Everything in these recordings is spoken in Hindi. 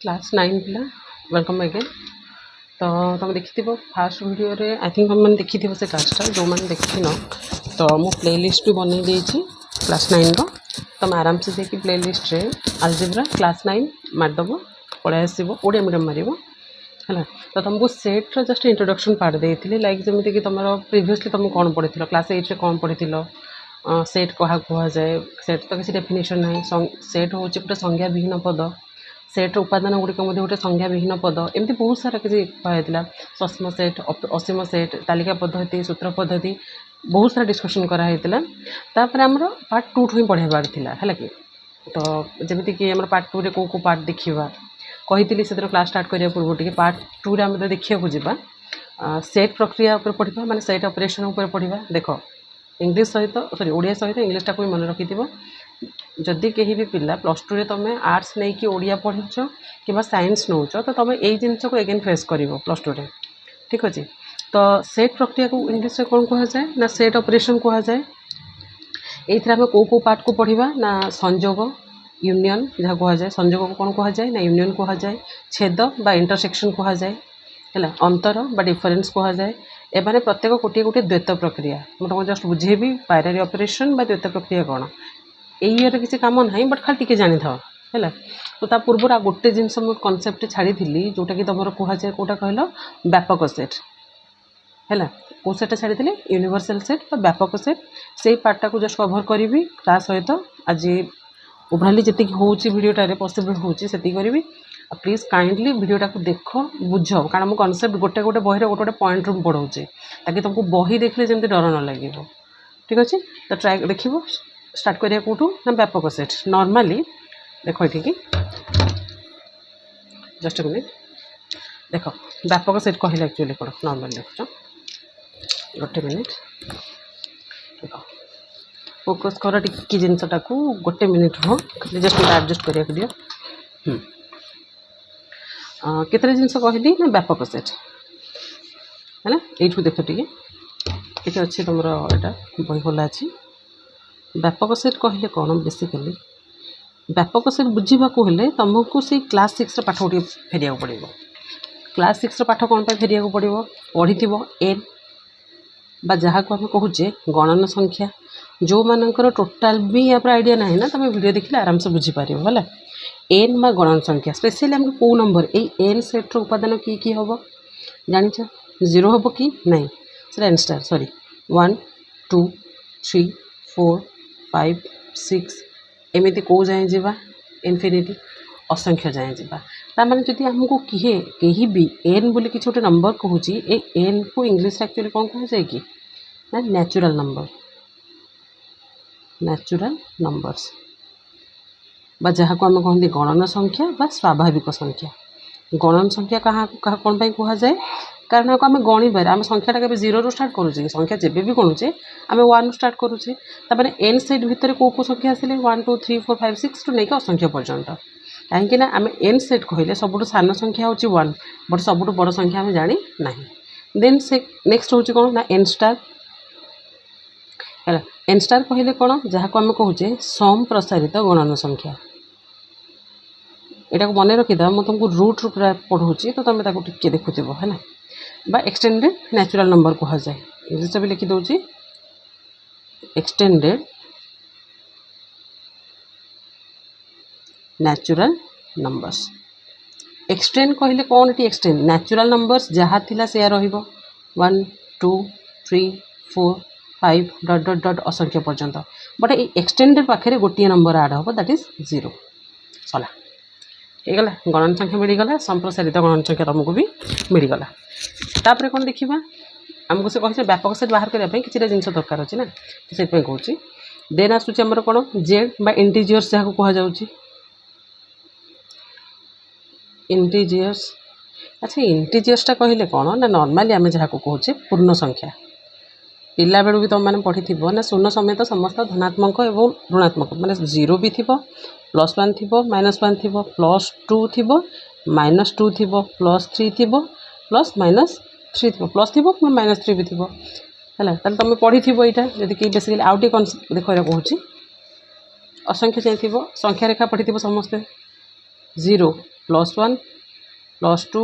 क्लास 9 पिला वेलकम अगेन। तो तुम देखी फास्ट वीडियो रे आई थिंक तुम देखी से क्लासटा जो मैंने देखी न तो मु प्लेलिस्ट भी बनई देती क्लास 9 रो तुम आराम से देखिए प्लेलिस्ट रे अलजेब्रा क्लास 9 मारदेव पलि आसो ओडिया मीडियम मार है। तो तुमको सेट्र जस्ट इंट्रोडक्शन पार्ट देती लाइक जमीक तुम प्रिवियसली तुम कौन पढ़ी क्लास 8 रे कौन पढ़ी सेट क्या कह जाए सेट तो किसी डेफिनेशन ना सेट हूँ गोटे संज्ञा विहीन पद सेट्र उपादान गुड़िक गोटे संज्ञा विहीन पद एमती बहुत सारा किसी कहला सस्म सेट असीम सेट तालिका पद्धति सूत्र पद्धति बहुत सारा डिस्कसन कराई आमर पार्ट 2 ही पढ़ाइबार है कि तो जमीक कि आम पार्ट 2 रे कौ पार्ट देखा कही से क्लास स्टार्ट करने पूर्व टी पार्ट 2 रे आम देखा जा सेट प्रक्रिया पढ़ा माने सेट ऑपरेशन पढ़ा देख इंग्लिश सहित सॉरी ओडिया सहित इंग्लिश टाक भी मन रखि जदि कहीं भी पिला प्लस 2 रे तुम आर्ट्स नहीं कि ओडिया पढ़ुच कि साइंस नौ तो तुम यही जिनस को एगेन फेस कर प्लस 2 रे ठीक अच्छे। तो सेट प्रक्रिया को इंग्लिश रे कौन कह जाए ना सेट ऑपरेशन कह जाए। ये आम कौ पार्ट को पढ़ा ना संजोग यूनियन जहाँ कह जाए संजोग को कौन कह जाए ना यूनियन कह जाए छेद बा इंटरसेक्शन कह जाए है अंतर बा डिफरेन्स कह जाए एमाने प्रत्येक गोटे गोटे द्वैत प्रक्रिया मुझे तुमको जस्ट बुझेबी पायरारी ऑपरेशन बा द्वैत प्रक्रिया कौन ये किसी कम ना बट खाली टी जानी था है। तो ता पूर्व गोटे जिनस कनसेप्ट छाड़ी जोटा कि तुम कह जाए कौटा कहल व्यापक सेट है कौ सेटा छाड़ी यूनिवर्सल सेट बा व्यापक सेट से पार्टा को जस्ट कभर करी ता सहित आज ओभराली जी भिडटारे पसिबल होती करी प्लीज काइंडली भिडटा को देख बुझ कारण मो कनसेप्ट गोटे गोटे बही गोटे गोटे पॉइंट रू पढ़ाऊे ताकि तुमको बही देखले जमी डर न लगे ठीक अच्छे। तो ट्राए देख स्टार्ट करिया कौटू ना व्यापक सेट नॉर्मली देख ये जस्ट मिनिट देख व्यापक सेट कहले एक्चुअली कौन नॉर्मल देख गोटे मिनिट देख फोकस कर टी जिनसटा को गोटे मिनिट रो जस्ट एडजस्ट करिया दियो केतरे जिनस कहली ना व्यापक सेट है ना यू देख टी अच्छे तुम यहाँ बही खोला अच्छी व्यापक सेट कहले कौन बेसिकली व्यापक सेट बुझाक हेले तुमको से क्लास 6 पाठ गोटे फेरिया पड़ो क्लास 6 पाठ कौन फेरिया पड़ो पढ़ी एन बा जहाँ को आम कहुचे गणन संख्या जो मानकर टोटाल भी यहाँ पर आइडिया ना ना तुम वीडियो देखिले आराम से बुझीपार है एन बा गणन संख्या स्पेशली आमको कौ नंबर ये एन सेट्र उपादान कि हम जान 0 हम कि नहीं से एन स्टार सॉरी 1 2 3 4 5 6 एमती कौ जाए जावा इनफिनिटी असंख्य जाए जावा माने जदि आमको किए कहीं भी एन बोली किसी गोटे नंबर कहूँ ए एन को इंग्लिश एक्चुअली कौन कह जाए कि ना नेचुरल नंबर नेचुरल नंबर्स बा जहाँ को आम कहते गणन संख्या बा स्वाभाविक संख्या गणन संख्या कहाँ कौन कह जाए कारण आम गणिबार आम संख्याटा के 0 रू स्टार्ट करुचे संख्या जब भी गणुचे आम 1 रू स्टार्ट करुचे तापर एन सेट भितर कौ संख्या आसिले 1 2 3 4 5 6 टू नहीं असंख्य पर्यंत कहीं आम एन सेट कहले सबुठ सान संख्या हूँ 1 बट सबुठ बड़ संख्या आम जानी ना देन से नेक्स्ट हूँ कौन ना एन स्टार है एन स्टार कहले कौन जहाँ को आम कहुचे सम प्रसारित गणन संख्या यहाँ को मन रखीद मुझे तुमको रूट रू पूरा पढ़ाऊँगी तो तुम टे देखुव है बा एक्सटेंडेड नेचुरल नंबर कह जाए इंग्लिश भी लिखिदे एक्सटेंडेड नेचुरल नंबर्स एक्सटेंड कहले कौन ये एक्सटेंड नेचुरल नंबर्स जहाँ थिला से रहिबो 1 2 3 4 5 डट डट डट असंख्य पर्यंत बट ये एक्सटेंडेड पाखे गोटे नंबर आड हम दैट इज 0 सला होगला गणन संख्या मिलगला संप्रसारित गणन संख्या तुमको भी मिलगला तापर कौन देखा आमको से कही व्यापक सेट बाहर करने किसी जिन दरकार अच्छे ना तो से कहूँ देन आसूर कौन जेड बा इंटीजियर्स जहाँ को कहुच्छी इंटीजियर्स अच्छा इंटीजियर्सटा कहले कौन ना नॉर्मली आम जहाँ को कहुचे पूर्ण संख्या पिला बेलू भी तुम मैंने पढ़ी थी ना शून्य समेत समस्त धनात्मक और ऋणात्मक माने 0 भी थी +1 थी -1 थी +2 थी -2 थी +3 थी +-3 थी प्लस थी -3 भी थी है तुम पढ़ी थी यहाँ जब कि बेसिकली आउटे कनसेप्ट देख कहूँ असंख्य चाहिए संख्या रेखा पढ़ी समस्ते 0 +1 +2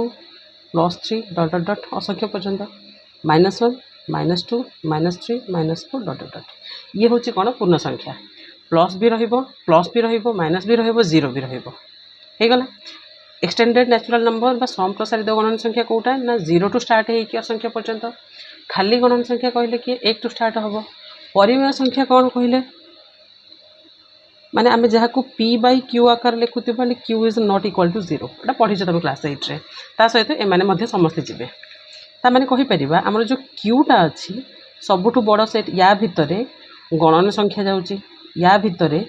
+3 डॉट डॉट डॉट असंख्य पर्यंत -1 -2 -3 -4 डॉट डॉट डॉट ये हूँ कौन पूर्ण संख्या प्लस भी प्लस भी माइनस भी जीरो भी रहीगला एक्सटेंडेड नेचुरल नंबर सम प्रसारित गणन संख्या कौटा ना 0 टू स्टार्ट है असंख्य पर्यंत खाली गणन संख्या कहले कि 1 टू स्टार्ट हम परिमेय संख्या कौन कहले माने आमे जहाँ को p बाई क्यू आकार लिखुवा q is not equal to 0 एटा पढ़ी तुम क्लास 8 रे ता सहित एमाने समस्ते जीवे ता माने कहि परिबा हमर जो क्यूटा अच्छी सबुठु बड़ सेट या भितरे गणन संख्या जाउची या भितरे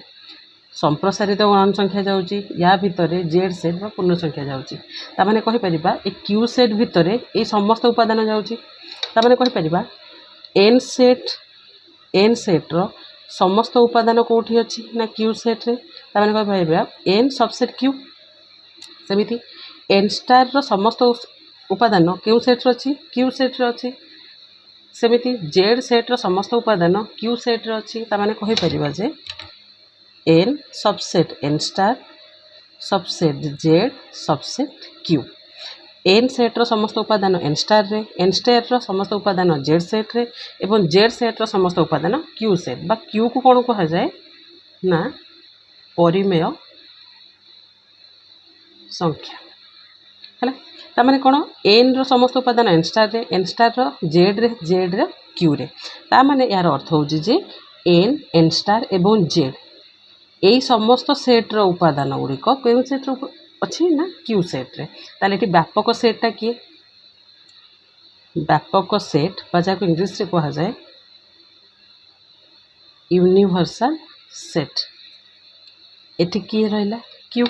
संप्रसारित गणन संख्या जाउची या भितरे जेड सेट बा पूर्ण संख्या जाउची ता माने कहि परिबा ए क्यू सेट भितरे ए समस्त उपादान जाउची ता माने कहि परिबा एन सेट रो समस्त उपादान कौटी अच्छी ना क्यू सेट रे ता माने कहि परिबा एन सबसेट क्यू सेमिति एन स्टार रो समस्त उपादान क्यू सेट रो अच्छी क्यू सेट रो अच्छी सेमिति जेड सेट रो समस्त उपादान क्यू सेट रो अच्छी ता माने कहि परिबा जे N subset N star subset Z subset Q N सेट्र समस्त उपादान एन स्टार रो समस्त उपादान जेड सेट रे एवं जेड सेट्र समस्त उपादान क्यू सेट बा क्यू को कौन कह जाए ना परिमेय संख्या है ताने कौन एन रो समस्त उपादान एन स्टार रो जेड रे क्यू रे ता माने यार अर्थ हो जे एन स्टार एवं जेड यही समस्त सेट्र उपादान गुड़िक क्यों सेट्र अच्छी ना क्यू सेट रे ताले ये व्यापक सेटा किए व्यापक सेट जहाँ को इंग्लिश रे कहा जाए यूनिवर्सल सेट एटी किए रहा क्यू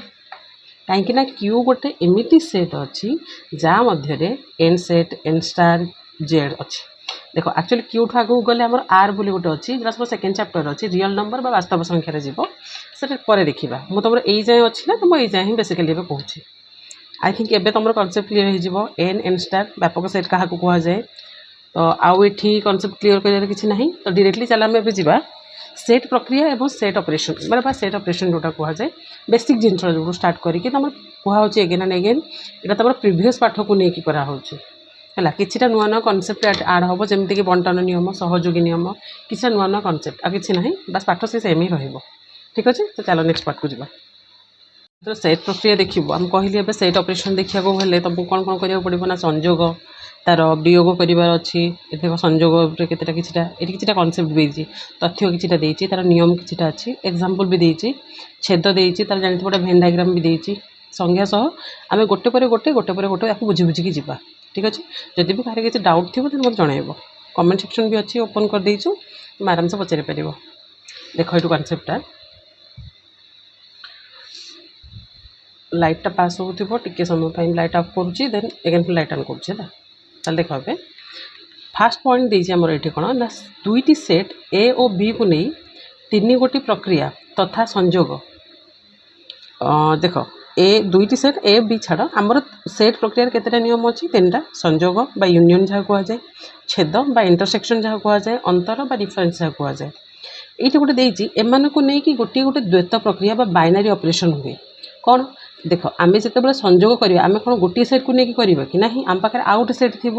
कहीं क्यू गोटे एमिटी सेट अच्छी जहाँ मध्य N set N star Z अच्छी देखो एक्चुअली क्यू ठू आगे गले आम आर बोली गोटे अच्छी जो सब सेकेंड चैप्टर अच्छी रियल नंबर बा वास्तव संख्यार जीव से पर देखा मुझे तुम यही जाए अच्छी ना तुम यही जाए ही बेसिकली कहूँ आई थिंक एबे तुम कनसेप्ट क्लीयर हो एन स्टार व्यापक सेट क्या कहुए तो आउ ये कनसेप्ट क्लीयर कर किसी ना तो डायरेक्टली चल आम एबे सेट प्रक्रिया और सेट ऑपरेशन मतलब सेट ऑपरेशन जोटा कहुए बेसिक जिन जो स्टार्ट करके तुम कहुचे एगेन एंड एगेन यहाँ तुम प्रिवियस पाठ को लेकिन कराऊँच है किसी नुआ नुआ कनसेप्ट आड हम जमीक बंटन नियम सहयोगी नियम किसी नुआ नुआ कनसेप्ट आ कि ना बस पाठ से सेम ही रही ठीक अच्छे तो चलो नेक्स्ट पार्ट को जी तो सेट प्रक्रिया देखिए आम कहली सेट ऑपरेशन देखा हेल्ले तुमको कौन कौन करा पड़ो ना संजोग तार वियोग करार अच्छी देख संजोग केतटा किसी कनसेप्ट भी तथ्य किसी तार नियम किसी अच्छी एग्जाम्पल भी देती छेद देती तार जानते गोटे भेन डायग्राम भी देती संज्ञा सह आम गोटे पर गोटे या बुझी बुझिकी जा ठीक अच्छे जदि भी कहीं किसी डाउट थी तो मतलब जनइब कमेंट सेक्शन भी अच्छी ओपन कर देचु तुम आराम से पचारि पार देख ये कनसेप्टा लाइटा पास हो टिके समय लाइट अफ करुँची देन एगेन लाइट अन कर देख ए फास्ट पॉइंट देती आमर ये कौन ना दुईटी सेट ए और बी को नहीं तीन गोटी प्रक्रिया तथा संजोग देख ए दुईटी सेट ए बी छाड़ आमर सेट प्रक्रिया केतेटा नियम अच्छी तीन टा संजोग बा यूनियन जहाँ कहुए छेद बा इंटरसेक्शन जहाँ कहुए अंतर बा डिफरेन्स जहाँ कहुए ये गोटे देती एम को लेकिन गोटे गोटे द्वैत प्रक्रिया बा बाइनारी ऑपरेशन हुए कौन देख आम जिते संजोग करा आम कौन गोटे सेट को लेकिन करवा कि ना आम पाखे आउ गोटे सेट थी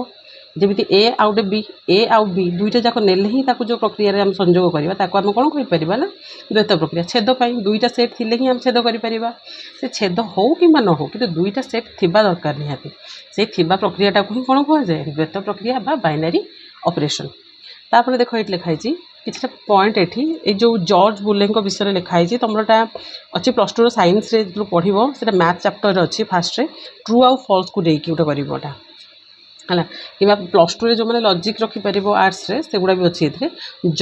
जमी ए आउ बी ए आउ बी दुईटा जाक नेले ही जो प्रक्रिया आम संजोग करवा आम कौन कहीपर ना द्वैत प्रक्रिया छेद दुईटा सेट थी ही आम छेद कर छेद हो कि न हो कि दुईटा सेट थी दरकार निहाती से प्रक्रियाटा को ही कौन कहुए द्वैत प्रक्रिया बा बाइनारी ऑपरेशन तापर देख ये लिखाई किसी पॉइंट ये जो जॉर्ज बुले विषय लिखाई तुमटा अच्छी +2 साइंस रे जो पढ़ो से मैथ चैप्टर अच्छी फास्ट ट्रू आउ फॉल्स को लेकिन गोटे करटा है कि +2 जो मैंने लॉजिक रखिपर आर्ट्स रे से गुड़ा भी अच्छी ये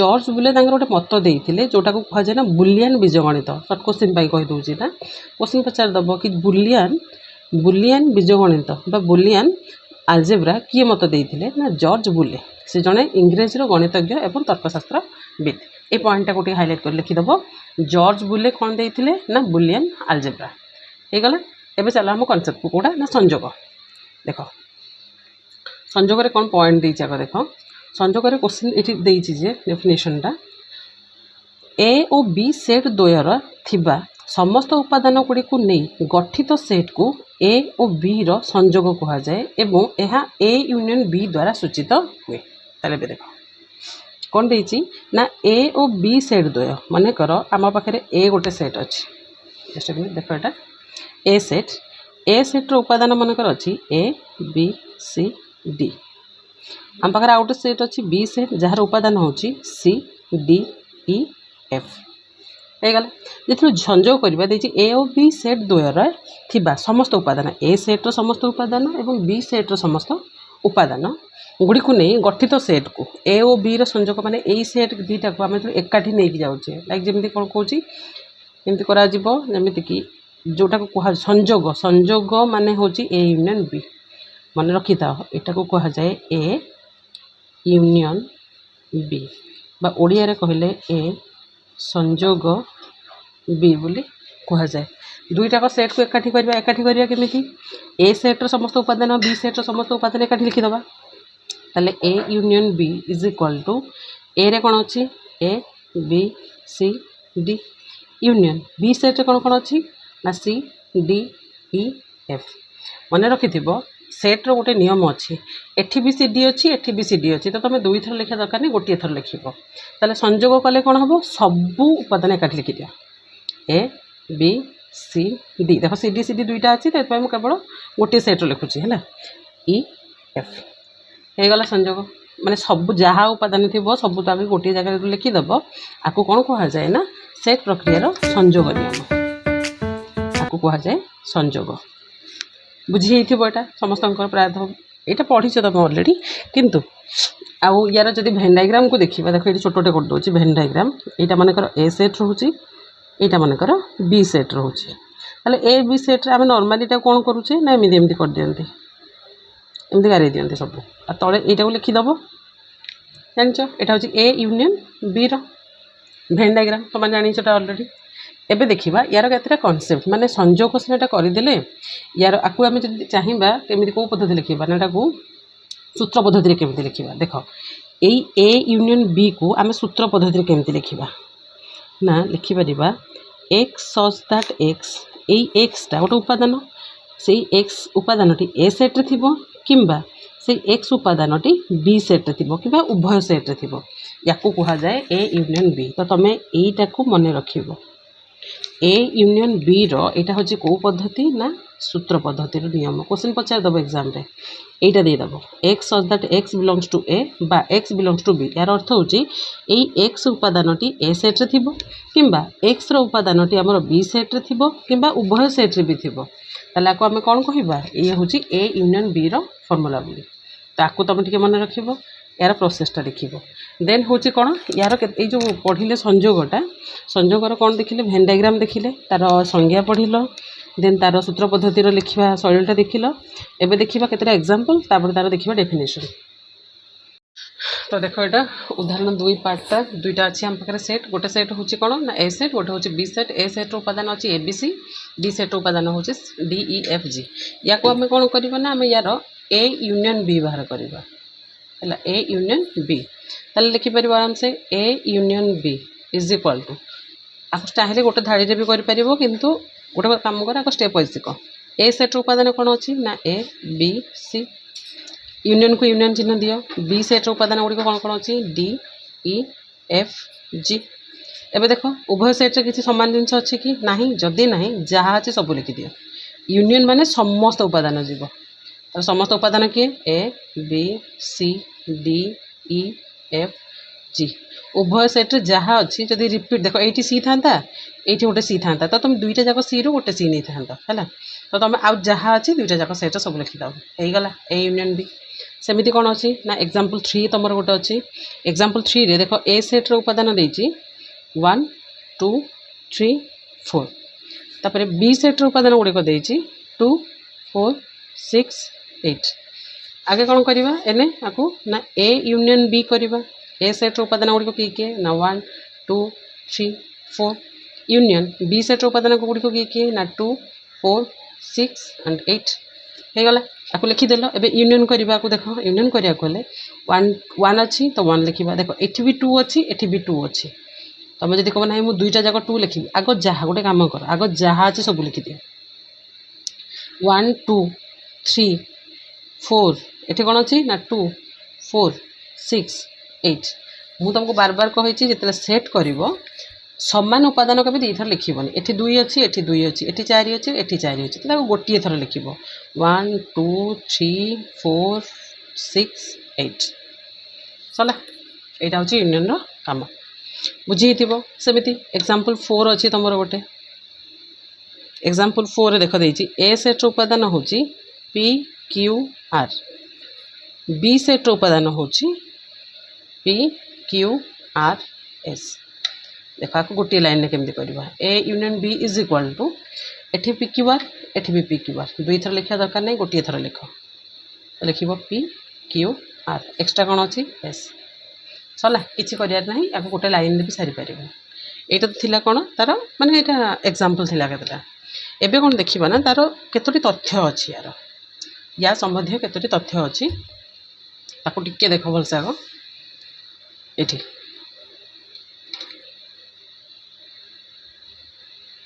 जॉर्ज बुले गोटे मत देते जोटा को कहुए ना बुलियन बीजगणित सर्ट क्वेश्चन कहीदे ना क्वेश्चन पचारदेव कि बुलियन बीजगणित बा बुलियन आलजेब्रा किए मत देते ना जॉर्ज बुले से जड़े इंग्रेजी गणितज्ञ एवं तर्कशास्त्रविद ये पॉइंटा को हाइलाइट कर लिखिदेव जॉर्ज बुले कौन देते ना बुलियन आलजेब्रा हो गला एवं चल आम कनसेप्ट को कौटा ना संजोग देख संजोग कौन पॉइंट देती आग देख संजोग क्वेश्चन ये डेफिनेशनटा ए और बी सेट द्वयर थिबा समस्त उपादान गुड़ी को नहीं गठित सेट को ए और बी रो संयोग कह जाए एवं यह ए यूनियन बी द्वारा सूचित हुए। ताले देख कौन देती ना ए और बी सेट द्वय मन कर आम पाखे ए गोटे सेट अच्छी जस्ट देख यहाँ ए सेट रो उपादान मनकर अच्छी ए बी सी डी आम पाखे आउ गोटे सेट अच्छी बी सेट जार उपादान होची सी डी ई एफ ହେଇଗଲା ଯେତେବେଳେ ସଂଯୋଗ କରିବା ଦେଇଛି ଏ ଓ ବି ସେଟ୍ ଦ୍ୱୟରେ ଥିବା ସମସ୍ତ ଉପାଦାନ ଏ ସେଟ୍ର ସମସ୍ତ ଉପାଦାନ ଏବଂ ବି ସେଟ୍ର ସମସ୍ତ ଉପାଦାନ ଗୁଡ଼ିକୁ ନେଇ ଗଠିତ ସେଟ୍କୁ ଏ ଓ ବିର ସଂଯୋଗ ମାନେ ଏଇ ସେଟ୍ ଦୁଇଟାକୁ ଆମେ ଯେତେବେଳେ ଏକାଠି ନେଇକି ଯାଉଛେ ଲାଇକ୍ ଯେମିତି କ'ଣ କହୁଛି ଏମିତି କରାଯିବ ଯେମିତିକି ଯେଉଁଟାକୁ କୁହା ସଂଯୋଗ ମାନେ ହେଉଛି ଏ ୟୁନିୟନ୍ ବି ମନେ ରଖିଥାଅ ଏଟାକୁ କୁହାଯାଏ ଏ ୟୁନିୟନ୍ ବି ବା ଓଡ଼ିଆରେ କହିଲେ ଏ संयोग बी बोली कह जाए दुईटाक सेट को एकाठी करवा केमिति ए सेट्र समस्त उपादान बी सेट्र समस्त उपादान एकाठी लिखिदबा ताले A union B is equal to A रे कौन अच्छी A B C D union B सेट्रे कौन कौन अच्छी ना सी डी ई एफ मन रखि सेट्र गोटे नियम अच्छी एठी भी सी डी अच्छी एठी भी सी डी अच्छी तो तुम दुई थर लिखा दरकार नहीं गोटे थर लिख ताले संयोग कले कौन हम सबू उपादान एकाठी लिखि दिया ए बी सी डी देख सी डी दुईटा अच्छी तो मुझे केवल गोटे सेट्र लिखुची है ई एफ हो गला संयोग माने सब जहाँ उपादान थी सब तो आगे गोटे जगह लिखिदेव आपको कौन कह जाए ना सेट प्रक्रियार संयोग नियम आपको कह जाए संयोग बुझी यहाँ समस्त प्रायः यहाँ पढ़ी तुम अलरेडी किंतु आउ यार जब भेन डायग्राम को देखा देख ये छोटे कर दूसरी भेन डायग्राम यहाँ मनकर ए सेट रोचे यहाँ मनकर बी सेट रोचे ए बी सेट्रे आम नर्माली कौन करुचे ना एमती कर दिखती एमती गारे दिखती सब तले यहाँ लिखिदेव जाच यहाँ हूँ A union B Venn diagram तुम जानी अलरेडी एबे देखिबा यार केतेटा कॉन्सेप्ट माने संयोग सीनाटा करदेले यार आकु आम जब चाहिए केमी कौ पद्धति लिखा ना को सूत्र पद्धति केमी लिखा देख यही ए यूनियन बी को आम सूत्र पद्धति केमी लिखा ना लिखिपर एक्स सच दैट एक्स यही एक्सटा गोटे उपादान से एक्स उपादानटी ए सेट्रे थी किंबा से एक्स उपादानटी बी सेट्रे थी कि उभय सेट्रे थी या कह जाए ए यूनियन बी तो तुम यहीटा को मन रख ए यूनियन बी रो यहाँ हूँ कौ पद्धति ना सूत्र पद्धतिर नियम क्वेश्चन पचार दब एग्जाम रे यहाँ देदेव x such that x belongs to A बा एक्स बिलोंग्स टू बी यार अर्थ हूँ यही एक्स उपादानटी ए सेट्रे थी किंबा एक्स रो उपादानटी आमर बी सेट्रे थी किंबा उभय सेट्रे भी थी ताले आको आम कौन कहवा ये हूँ ए यूनियन बी रो फर्मुला बोली ताकू तुम टे मन रख यार प्रोसेसटा लिख देन हूँ कौन यार जो पढ़ले संयोगर कौन देखिले भेन डायग्राम देखिले तार संज्ञा पढ़ल देन तार सूत्र पद्धतिर लिखा शैलीटा देखिल एबे देखिबा केतेटा एग्जांपल तापर तार देखिबा डेफिनेशन तो देख यहाँ उदाहरण दुई पार्टा दुईटा अच्छी आम पाखे सेट गोटे सेट हूँ कौन ना ए सेट गोटे हूँ बी सेट ए सेट उपादान अच्छी A B C D set उपादान हूँ डी ई एफ जी या को आम कौन करवा ना आम यार ए यूनियन बी बाहर करवा है ए यूनियन बी ताले लिखिपर आराम से A union B is equal to आपको चाहिए गोटे धाड़ी भी कर किंतु गोटे काम कर आपको स्टेप वाइज सिख ए सेट उपादान कौन अच्छी ना ए बी सी यूनियन को यूनियन चिन्ह दियो बी सेट उपादान गुड़िक कौन कौन अच्छी डी ई एफ जी एबे देख उभय सेट्रे किसी सामान जिन अच्छी कि ना जदि ना जहाँ अच्छे सब लिखि दियो यूनियन माने समस्त उपादान जीव तो समस्त उपादान किए A B C D E F G उभय सेट्रे जहाँ अच्छी जब रिपीट देख ये सी था ये गोटे सी था तो तुम दुईटा जाक सी रु गोटे सी नहीं था है तो तुम आउ जहाँ अच्छी दुईटा जाक सेट्रे सब लिखिद होगला ए यूनियन बी सेमती कौन अच्छी ना एग्जांपल 3 तुम गोटे अच्छी एग्जांपल 3 रे देख ए सेट्र उपादान देती 1 2 3 4 तापर बी सेट्र उपादान गुड़िक देती 2 4 6 8 आगे कौन करवा एने आपको ना ए यूनियन बी करवा ए सेट्र उपादान गुड़िक किए किए ना 1 2 3 4 यूनियन बी सेट्र उपादान गुड़िक किए किए ना 2 4 6 एंड 8 होगला आपको लिखिदेल एबे यूनियन करने को देख यूनियन करने 1 1 अच्छी तो 1 लिखा देख एटी भी 2 अच्छी एटी भी 2 अच्छी तुम जब कह ना मुझे दुईटा जाक 2 लिखी आग जहाँ गोटे कम कर आग जहाँ अच्छे सब लिखिदि 1 2 3 4 ये कौन अच्छी ना 2 4 6 8 मुझे तुमको बार बार कही जिते सेट कर समान उपादान के दी थर लिखबनी एटी 2 अच्छी एटी 2 अच्छी एटी 4 अच्छी एटी 4 अच्छी तो गोटे थर लिख 1 2 3 4 6 8 सरला यहाँ हूँ यूनियन काम बुझी सेमती एग्जाम्पल 4 अच्छी तुम गोटे एग्जाम्पल 4 देख देती ए सेट्र उपादान हूँ पी क्यू आर बी सेट्र उपादान हूँ पी क्यू आर एस देख आपको गोटे लाइन में केमती करवा A union B is equal to एटी पी क्यू आर एटी भी पी क्यू आर दुई थर लिखा दरकार नहीं गोटे थर लिख लिख पी क्यू आर एक्सट्रा कौन अच्छी एस सरला किसी करार ना आपको गोटे लाइन भी सारी पार यहाँ तो थिला कौन तार माने यहाँ एग्जाम्पल थिला केतटा एबे कौन देखिबा ना तार केतोटी तथ्य अच्छी यार या संबंधी केतोटी तथ्य अच्छी ताको टिके देख भलसे आग ये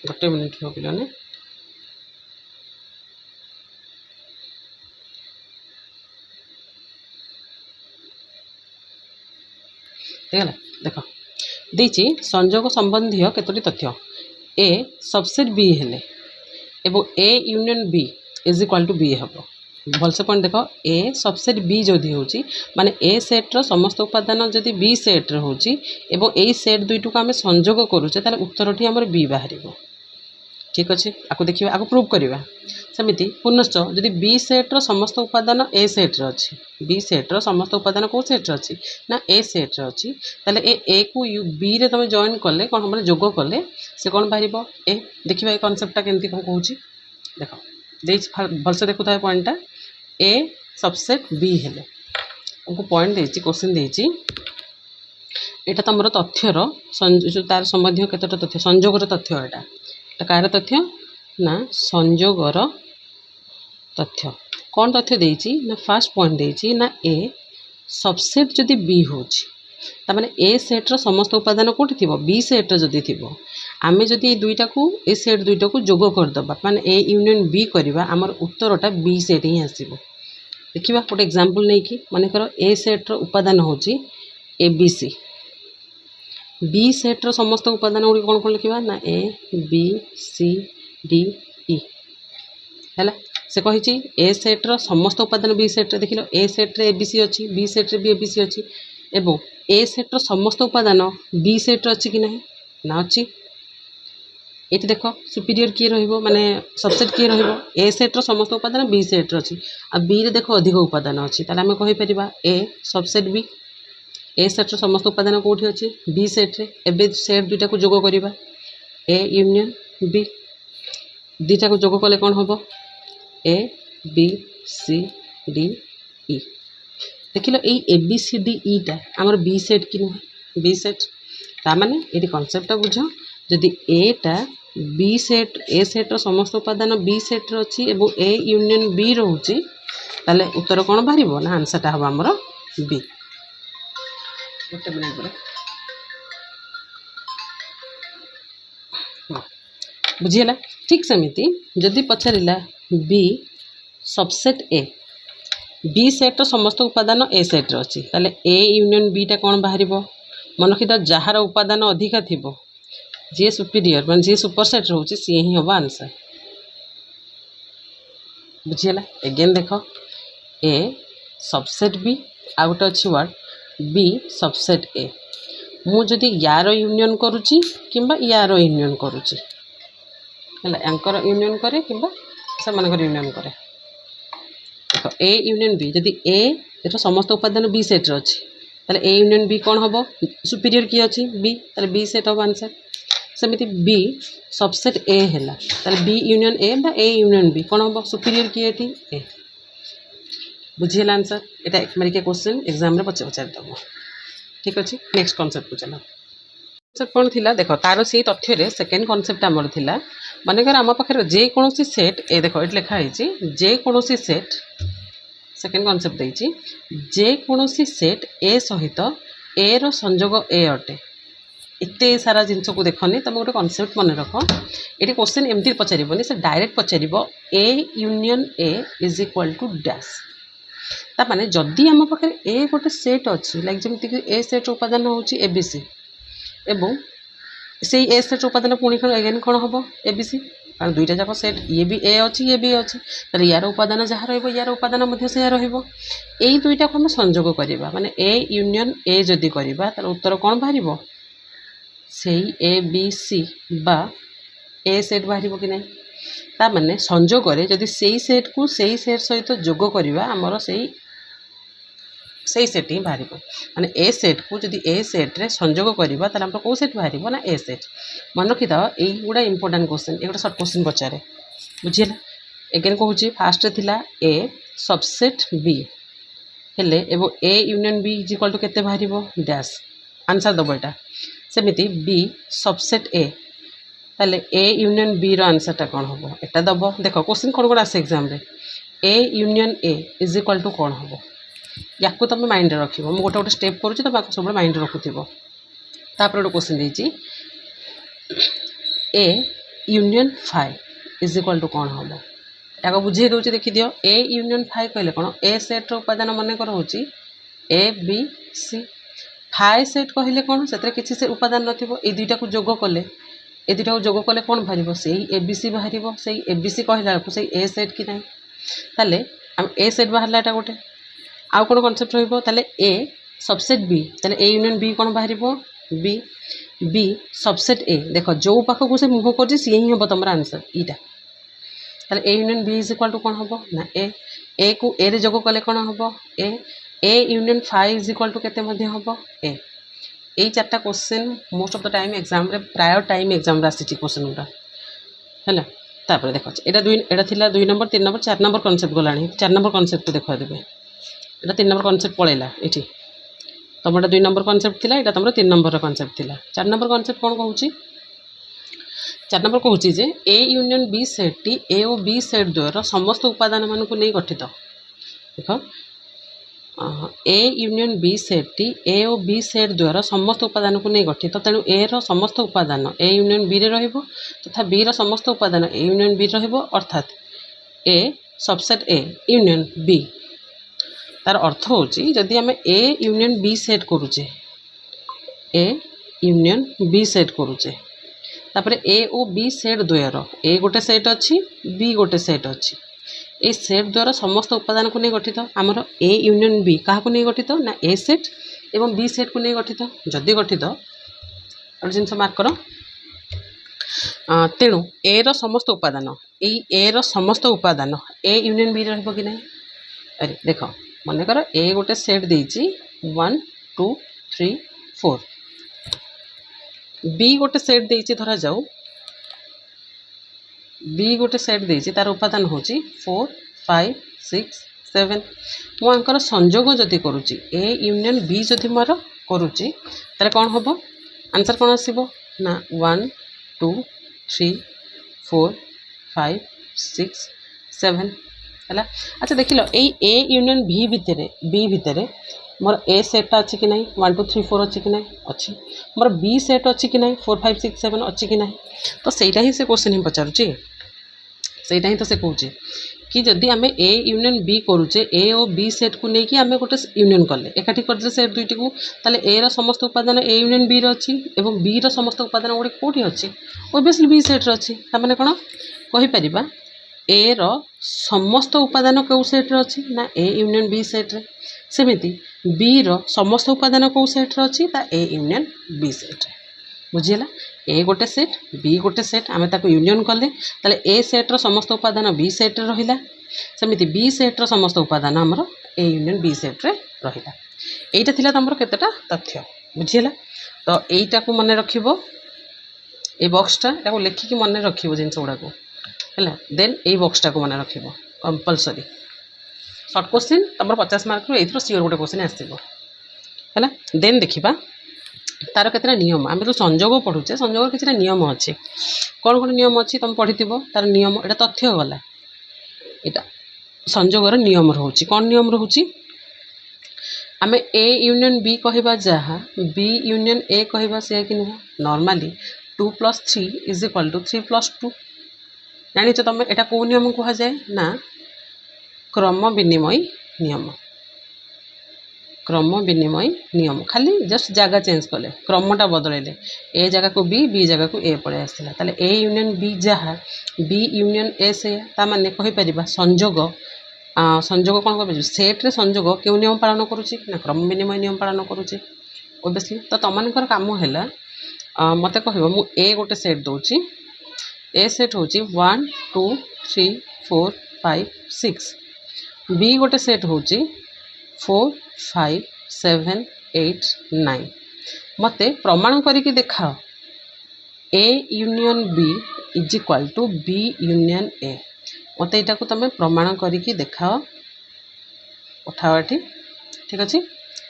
गोटे मिनिट हो पिलाने देख देची संजोग संबंधी केतोटी तथ्य ए सबसेट बी हेले एवं A union B is equal to B हम भलसे पॉइंट देख ए सबसेट बी जदि होची माने ए सेट्र समस्त उपादान जदि बी सेट्रे होची एवं ए सेट दुईटू को आम संजोग करुचे ताले उत्तरटी आमर बी बाहर ठीक अच्छे आपको देखिए आपको प्रूव करवा सेमती पुनश्च जदि बी सेट्र समस्त उपादान ए सेट्रे अच्छी बी सेट्र समस्त उपादान कौ सेट्रे अच्छी ना ए सेट्रे अच्छी ताले ए को बी रे तुम जॉइन कले कौन मैंने जोग कले से कौन बाहर ए देखिए ये कनसेप्टा केमती कौन कहूँ देख दे भलसे देखुता पॉइंटा ए सबसेट बी हेले हमको पॉइंट देती क्वेश्चन देती यहाँ तुम तथ्यर तार संबंधी केतोटा तथ्य संजोगर तथ्य यहाँ कार तथ्य ना संजोगर तथ्य कौन तथ्य देती ना फास्ट पॉइंट देती ना ए सबसेट जदि बी होची माने ए सेट्र समस्त उपादान कौटी थी बी सेट्रे जदि थी आम जदि दुईटा को ए सेट दुईटा को जोग करदे माने ए यूनियन बी करवा आमर उत्तरटा बी सेट ही आसब देखा गोटे एग्जाम्पल नहीं कि मन कर ए सेट्र उपादान होची ए बी सी बी सेट्र समस्त उपादान गुड़ी कौन कौन लिखा ना ए बी सी डी ई है से कही ए सेट्र समस्त उपादान बी सेट्रे देख लो ए सेट्रे ए बी सी अच्छी बी सेट्रे भी ए बी सी अच्छी एवं ए सेट्र समस्त उपादान बी सेट्रे अच्छी कि ना ना अच्छी ये देख सुपीरियर किए रहिबो माने सबसेट किए रहिबो ए सेट्र समस्त उपादान बी सेट्रे अच्छी आ बी रे देख अधिक उपादान अच्छी ताले आमे कहि परिबा ए सबसेट बी ए सेट्र समस्त उपादान कौटी अच्छी बी सेट्रे एबे सेट दुईटा को जोग करवा ए यूनियन बी दुईटा को जोग कले कौन हम ए बी सी डी ई देख लो ए बी सी डी ई टा आमर बी सेट कि नुहे बी सेट तामाने ये कनसेप्टा बुझ जदि एटा बी सेट ए सेट्र समस्त उपादान बी सेट्रे अच्छी एवं ए यूनियन बी रोचे ताले उत्तर कौन बाहर ना आंसरटा हम आमर बी गोटे मिनट बुझीगला ठीक सेमती जदि पचारा बी सबसेट ए बी सेट्र समस्त उपादान ए सेट्रे अच्छी ताले ए यूनियन बी टा कौन बाहर मन रखी जार उपादान अधिका थी जी सुपीरियर मान जी सुपरसेट रोचे सी ही हम आंसर बुझीगला एगेन देख ए सबसेट बी आ गोटे अच्छी वर्ड बी सबसेट ए मुझे यार यूनियन करुच्ची किंबा यार यूनियन करुच्ची यांकर यूनियन करे किंबा सेमानकर यूनियन करे देख ए यूनियन बी जदि ए एटा समस्त उपादान बी सेट्रे अच्छी ताले ए यूनियन बी कौन हम सुपीरियर किए अच्छी बी ताले बी सेट हम आंसर सेमती बी सबसेट ए है ताले बी यूनियन ए बा ए यूनियन बी कौन हम सुपीरियर किए ए बुझीगला आंसर यहाँ एक मारिक क्वेश्चन एग्जाम रे पचार ठीक अच्छे नेक्स्ट कॉन्सेप्ट को चलो कॉन्सेप्ट कौन थी देख तार से तथ्य सेकेंड कॉन्सेप्ट आमर थिला मानेकर आम पाखे जेकोसी सेट ए देख ये लिखाई जेकोसी सेट सेकेंड कॉन्सेप्ट देती जेकोसी सेट ए सहित ए रो संजोग ए अटे एते सारा जिनस को देखनी तुम गोटे कनसेप्ट मन रख ये क्वेश्चन एमती पचारबनी से डायरेक्ट पचार A union A is equal to dash ताने जदि आम पाखे ए गोटे सेट अच्छी लाइक जमीक ए सेट उपादान हूँ ए बी सी एवं से ए सेट उपादान पुणी एगेन कौन हम ए बी सी कारण दुईटा जाक सेट ये भी ए अच्छी ये भी अच्छी ताले यार उपादान जहाँ यार उपादान यही दुईटा को आम संजोग करवा माने ए यूनियन ए जदि करवा तार उत्तर कौन बाहर से ए बी सी बा ए सेट बाहर कि नहीं ताने संजोग जदि से सेट को से सेट सहित जोग करवा आमर से सेट ही बाहर माने ए सेट को जदि ए सेट रे संजोग करवा ताले हमर को सेट बाहर ना ए सेट मन रखी था यही गुड़ा इंपोर्टेंट क्वेश्चन ये गोटे सर्ट क्वेश्चन पचारे बुझीला एगेन कहूँ फास्ट थिला ए सबसेट बी हेले एवं A union B is equal to केते बाहर डैश आंसर दब यहाँ सेमिति बी सबसेट ए ताले ए यूनियन बी रो आंसरटा कौन हम यहाँ दब देख क्वेश्चन कौन कौन आसे एग्जाम रे A union A is equal to कौन हम या तुम माइंड रख मुझे गोटे गोटे स्टेप करुँच तुम सब माइंड रखुथ गोटे क्वेश्चन देती A union five is equal to कौन हम या बुझे दूसरी देखी दियो ए यूनियन फाइव कहले कौन ए सेट्र उपादान मनकर हूँ A B C five set कहले कौन से किसी से उपादान नई दुईटा को जोग कले ए दुईटा को जोग कले कौन बाहर से ए बी सी बाहर से ए बी सी कहला से ए सेट कि ना ताले ए सेट बाहर एटा गोटे आउ कौन कनसेप्ट रही ए सबसेट बी ताले ए यूनियन बी कौन बाहर बी बी सबसेट ए देख जो पाख को से मुह कर सी ही हम तुम आंसर यहाँ ताले A union B is equal to कौन हम ना ए को ए रे जोग कले कौन हम A union five is equal to केते हम ए यही चार्टा question most of the time exam रे प्राय टाइम एग्जाम आसी क्वेश्चन गुटा है तापर देख एटा थिला 2 नंबर 3 नंबर 4 नंबर कनसेप्ट गलानी 4 नंबर कनसेप्ट देखा देबे एटा 3 नंबर कनसेप्ट पळेला एठी तुमटा 2 नंबर कनसेप्ट थिला एटा तुम 3 नंबर कनसेप्ट थिला 4 नंबर कनसेप्ट कौन कहूँ 4 नंबर कहूँ जे ए यूनियन बी सेट टी ए और बी सेट द्वयर समस्त उपादान मान को नहीं गठित देख ए यूनियन बी सेट टी ए और बी सेट द्वारा समस्त उपादान को नहीं गठित तेणु ए रो समस्त उपादान ए यूनियन बी रे रहिबो तथा बी रो समस्त उपादान ए यूनियन बी रहिबो अर्थात ए सबसेट ए यूनियन बी तार अर्थ होची जदि आम ए यूनियन बी सेट करूचे ए यूनियन बी सेट करूचे तापर ए और बी सेट द्वयर ए गोटे सेट अच्छी बी गोटे सेट अच्छी ए सेट द्वारा समस्त उपादान को नहीं गठित आमर ए यूनियन बी क्या नहीं गठित ना ए सेट एवं बी सेट को नहीं गठित जदि गठित गोटे जिन मार्क कर तेणु ए रो समस्त उपादान ए रो समस्त उपादान ए यूनियन बी रहिबो कि नहीं अरे देख मन कर ए गोटे सेट देछि 1 2 3 4 बी गोटे सेट देछि धरा जाऊ बी गोटे सेट देछि तार उपादान होची 4 5 6 7 मुझे संजोग जदि करुच्ची ए यूनियन बी जदि मोर करुच्ची ताले कौन हम आंसर कौन आसो ना 1 2 3 4 5 6 7 है अच्छा देख लो ए यूनियन बी भितर मोर ए सेटा अच्छी कि नहीं 1 2 3 4 अच्छी कि नहीं अच्छी मोर बी सेट अच्छी कि नहीं 4 5 6 7 अच्छी कि नहीं तो सहीटा ही से क्वेश्चन ही पचारुची सहीटा ही तो से कहूँ कि जदि आम ए यूनियन बी करुचे ए और बी सेट को लेकिन आम गोटे यूनियन कले एकाठी करदे सेट दुईटी को ताले ए रो समस्त उपादान ए यूनियन बी रही और बी रो समस्त उपादान गोटे कौटी अच्छी ओबियसली बी सेट अच्छी ताने कौन कहीपर ए रो समस्त उपादान कौ सेट्रे अच्छी ना ए यूनियन बी सेट्रे सेमिति बी रो समस्त उपादान कौ सेट्रे अच्छी ता ए यूनियन बी सेट्रे बुझीला ए गोटे सेट बी गोटे सेट आम ताको यूनियन कले ताले ए सेट्र समस्त उपादान बी सेट्रे रहिला सेमिति बी सेट्र समस्त उपादान आमर ए यूनियन बी सेट्रे रहिला एइटा थिला तमरो केतेटा तथ्य बुझीला तो एइटा को मन रखिबो ए बॉक्सटा एटाको लेखिकी मन रखिबो जिनस गुडा को हैला देन ए बॉक्सटा को मन रखिबो कंपलसरी शॉर्ट क्वेश्चन तमरो 50 मार्क रो एथरो सियोर गोटे क्वेश्चन आसीबो हैला देन देखिबा तार केतरा नियम आम तो संजोग पढ़ुचे संजोग किसी नियम अच्छे कौन कौन नियम अच्छी तुम पढ़ी तार नियम एटा तथ्य गला यहाँ संजोगर नियम रोचे कौन नियम रोचे आम ए यूनियन बी कहवा जहाँ बी यूनियन ए कहवा से कि नुह नॉर्मली 2 + 3 = 3 + 2 जानिच तुम एटा कौ नियम कह जाए ना क्रम विनिमय नियम क्रम विनिमय नियम खाली जस्ट जगह चेंज कले क्रमटा बदलैले ए जगह को बी जगह को ए पड़े आसला ताले ए यूनियन बी जहाँ बी यूनियन ए से ता माने कहि परिबा संजोग संजोग कौन कह सेट्रे संजोग क्यों नियम पालन करुच्ची ना क्रम विनिमय नियम पालन करुच्ची ओबियसली तो तुम मानकर काम है मत कह मु ए गोटे सेट दूची ए सेट हूँ 1 2 3 4 5 6 बी गोटे सेट हूँ 4 5 7 8 9 मते प्रमाण करके देखाओ A union B = B union A मत यहाँ को तुम प्रमाण करके देखाओ पठाओ ये ठीक अच्छे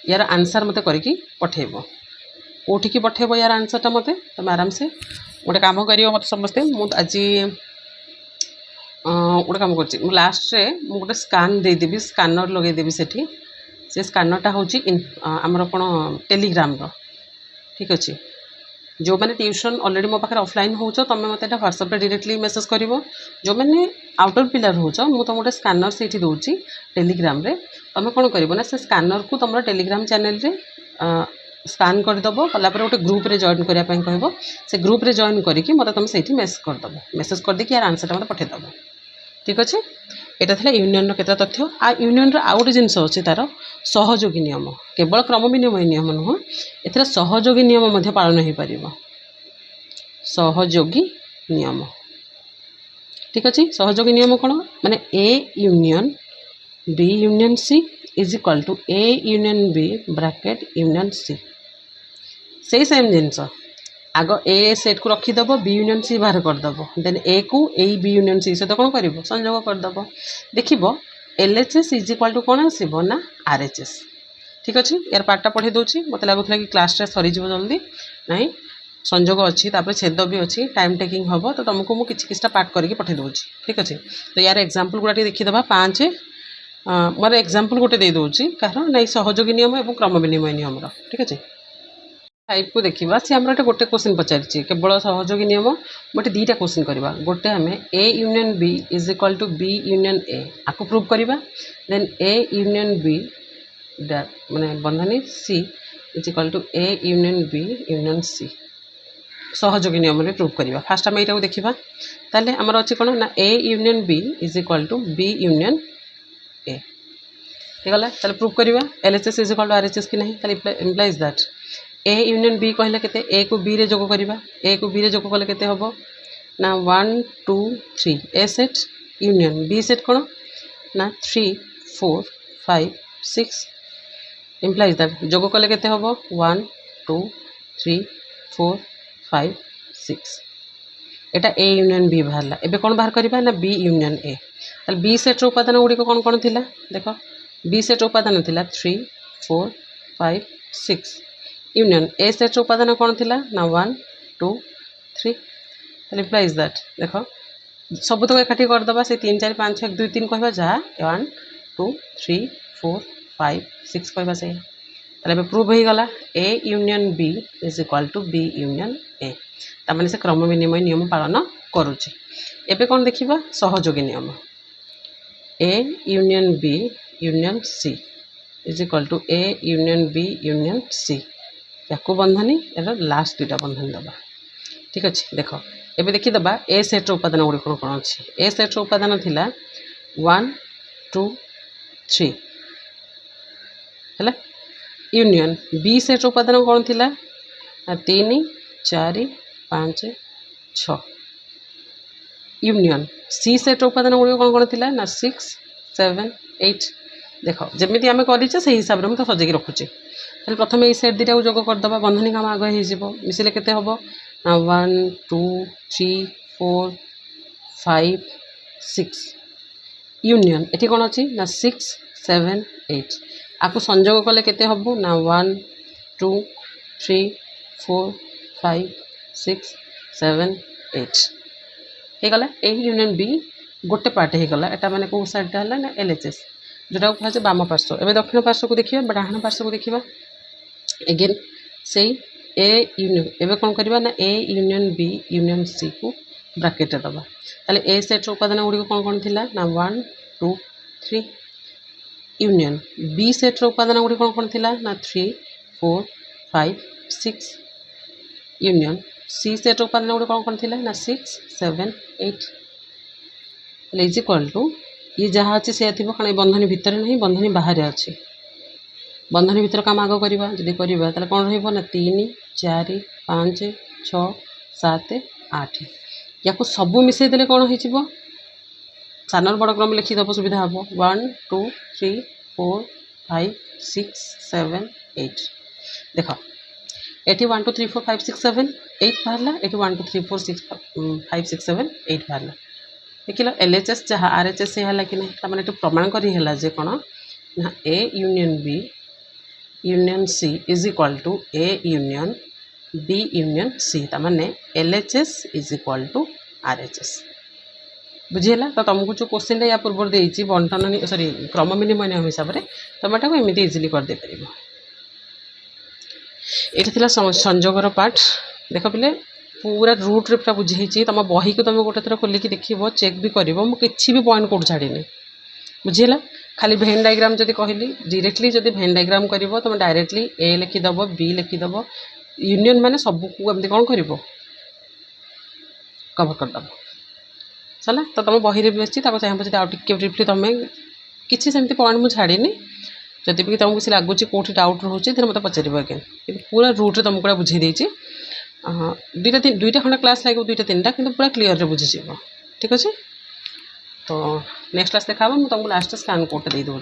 यार आंसर मत करके पठेब कौटिकी पठेब यार आंसरटा मत तुम आराम से गोटे कम कर मत समस्ते आज गोटे कम कर लास्ट रे गोटे स्कान देदेवी स्कानर लगेदेवी से स्कानरटा हूँ आमर कौन टेलीग्राम ठीक अच्छे जो मैंने ट्यूशन ऑलरेडी मो पाखे ऑफलाइन हो तुम मत व्हाट्सएप डायरेक्टली मेसेज कर जो मैंने आउटर पिलर हो मुझे तुम गोटे स्कानर से दूसरी टेलीग्राम रे तुम कौन कर से स्कानर को तुम टेलीग्राम चैनल रे स्कान करदेव कलापर गोटे ग्रुप रे जॉइन करने कह से ग्रुप रे जॉइन करके मत तुम से मेसेज करदेव मेसेज करदे यार आंसरटा मत पठेदेव ठीक अच्छे यहाँ था यूनियन केते तथ्य आ यूनियन आउ गोटे जिनस अच्छे तार सहयोगी नियम केवल क्रम विनिमय नियम नुह ए सहयोगी नियम पालन हो पार सहयोगी नियम ठीक अच्छे सहयोगी नियम कौन माने A union B union C = A union B bracket union C से सेम जिनस आग ए सेट को रखीदेव बी यूनियन सी बाहर करदेव देन ए को ए बी यूनियन सी सहित कौन कर संयोग करदेव देखिए LHS = कौन आसब ना RHS ठीक अच्छे यार पार्टा पढ़े दूसरी मत लगुला कि क्लासटा सरीज जल्दी ना संजोग अच्छी छेद भी अच्छी टाइम टेकिंग हम तो तुमको मुझे किसी पार्ट करके पठे दूसरी ठीक अच्छे तो यार एग्जाम्पल गुड़ा देखीदे 5 मोर एग्जाम्पल गोटे दे दूसरी कारण ना सहयोगी नियम और क्रम विनिमय नियम ठीक अच्छे 5 को देखा सी आम गोटे क्वेश्चन पचारि केवल सहयोगी नियम गोटे 2टा क्वेश्चन करवा गोटे आम A union B = B union A आपको प्रूव करवा देन ए यूनियन बी माने बंधनी C = A union B union C सहयोगी नियम प्रूव करवा फास्ट आम यहाँ देखा ताले आमर अच्छी कौन ना A union B = B union A गला ताले प्रूव करवा LHS = RHS कि नहीं ताले implies that A union B कहले केते ए को बी रे जोग करवा ए को बी रे जोग कले केते हबो ना 1 2 3 ए सेट यूनियन बी सेट कौन ना 3 4 5 6 इम्प्लाइज दैट जोग कले केते हबो 1 2 3 4 5 6 एटा ए यूनियन बी बाहरला एबे कौन बाहर करबा ना बी यूनियन ए ताल बी सेट रो उपादान गुडी को कौन थिला देखो बी सेट उपादान थिला 3 4 5 6 यूनियन ए सेट उपादान कौन थिला ना 1 2 3 इम्प्लाइज दैट देखो सब तो एकाठी करदे से 3 4 5 6 2 3 कहवा जहाँ 1 2 3 4 5 6 कहवा से ताले प्रूव हो गला A union B = B union A तामाने से क्रम विनिमय नियम पालन करुचे एबे कौन देखिबा सहयोगी नियम A union B union C = A union B union C या बंधनी यार लास्ट 2टा बंधनी दबा ठीक अच्छे देख एबे देखीदे ए सेट उपादान गुड़ी कौन कौन अच्छी ए सेट उपादान थिला 1 2 3 है यूनियन बी सेट उपादान कौन थिला 3 4 5 6 यूनियन सी सेट उपादान गुड़ी कौन कौन थिला ना 6 7 8 देख जमी आम कर हिसाब से मुझे सजेक रखुचे प्रथम ये सेट 2टा जोग करदे बंधनी काम आग हो मिसिले केते हबो ना 1 2 3 4 5 6 यूनियन एटी कौन अच्छी ना 6 7 8 आपको संजोग कले केते हबो ना 1 2 3 4 5 6 7 8 हो गला ए यूनियन बी गोटे पार्ट हो गला एटा माने को साइडटा हला ना LHS जोटा कहुचे बाम पार्श्व एवं दक्षिण पार्श्व को देखिए डाहाण पार्श्व को देखा एगेन से ए यूनियन एवं कौन करवा ना A union B union C को ब्राकेट दबा ताले ए सेट उपादान गुड़ी कौन कौन थिला ना 1 2 3 यूनियन बी सेट उपादान गुड़ी कौन कौन थिला ना 3 4 5 6 यूनियन सी सेट उपादान गुड़ी कौन कौन थिला ना 6 7 8 इज इक्वल टू ये जहाँ अच्छे से थी कारण बंधनी भितर नहीं बंधनी बाहर अच्छे बंधनी भितर काम आग करवा जब करवा कौन रहा 3 4 5 6 7 8 या सबू मिसई देले कौन हो सानर बड़ क्रम लिखिदेव सुविधा हम 1 2 3 4 5 6 7 8 देख ये 1 2 3 4 5 6 7 8 बाहर ये 1 2 3 4 6 5 6 7 8 बाहर देखिल LHS जहाँ RHS है कि नहीं मैंने ये प्रमाण करा जे कौन ना A union B union C is equal to A union B union C ताने LHS is equal to RHS बुझीला तो तुमको जो क्वेश्चन या पूर्व देती बंटन सॉरी क्रम विनिमय नियम हिसाब से तुम यहाँ एमती इजिली करदे पार ये संजोगर पार्ट देख पे पूरा रूट रे पूरा बुझे तुम बही को तुम गोटे थर खोलिक देख चेक भी कर कि भी पॉइंट कौट छाड़नी बुझीला खाली भेन डायग्राम जब कहली डायरेक्टली जब भेन डायग्राम कर तुम डायरेक्टली ए लिखिदेव बी लिखिदेव यूनियन माने सबको एमती कौन कर कवर करदेव चला तो तुम बही भी अच्छी चाहिए जब आगे ब्रीफली तुम किसी सेमती पॉइंट मुझे छाड़नी जदि भी तुमको किसी लगुच कौटी डाउट रोचे मत पचार अगेन कि पूरा रूट्रे तुमको बुझे देती दुईटा खंडा क्लास लगे दुईटा तीन कि पूरा क्लीयर बुझीज ठीक अच्छे तो नेक्स्ट क्लास देखा मुझे तुमको लास्ट स्कान कोड दे दूँ।